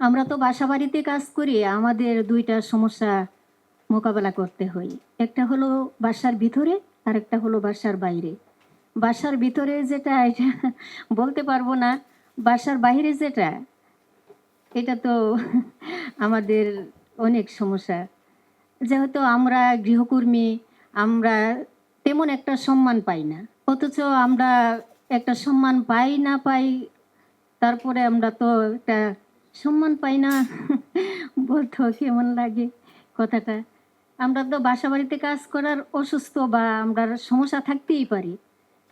আমরা তো বাসা বাড়িতে কাজ করি, আমাদের দুইটা সমস্যা মোকাবেলা করতে হয়। একটা হলো বাসার ভিতরে, আর একটা হলো বাসার বাইরে। বাসার ভিতরে যেটা এটা বলতে পারবো না, বাসার বাইরে যেটা এটা তো আমাদের অনেক সমস্যা। যেহেতু আমরা গৃহকর্মী, আমরা তেমন একটা সম্মান পাই না, অথচ আমরা একটা সম্মান পাই না পাই, তারপরে আমরা তো একটা সম্মান পাই না বলতেও কেমন লাগে কথাটা। আমরা তো বাসা বাড়িতে কাজ করার অসুস্থ বা আমরা সমস্যা থাকতেই পারি,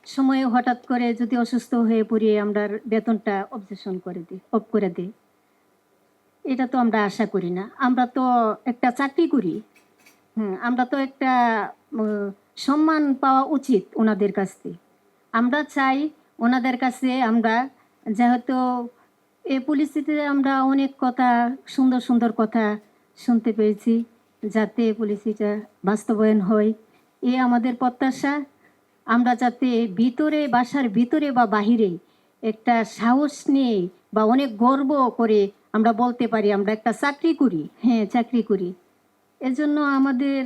সময়ে হঠাৎ করে যদি অসুস্থ হয়ে পড়ি আমরা বেতনটা অবজেকশন করে দিই, অফ করে দিই। এটা তো আমরা আশা করি না, আমরা তো একটা চাকরি করি। আমরা তো একটা সম্মান পাওয়া উচিত ওনাদের কাছ থেকে। আমরা চাই ওনাদের কাছে আমরা, যেহেতু এই পরিস্থিতিতে আমরা অনেক কথা, সুন্দর সুন্দর কথা শুনতে পেয়েছি, যাতে পলিসিটা বাস্তবায়ন হয় এ আমাদের প্রত্যাশা। আমরা যাতে ভিতরে, বাসার ভিতরে বা বাহিরে একটা সাহস নিয়ে বা অনেক গর্ব করে আমরা বলতে পারি আমরা একটা চাকরি করি, হ্যাঁ চাকরি করি। এজন্য আমাদের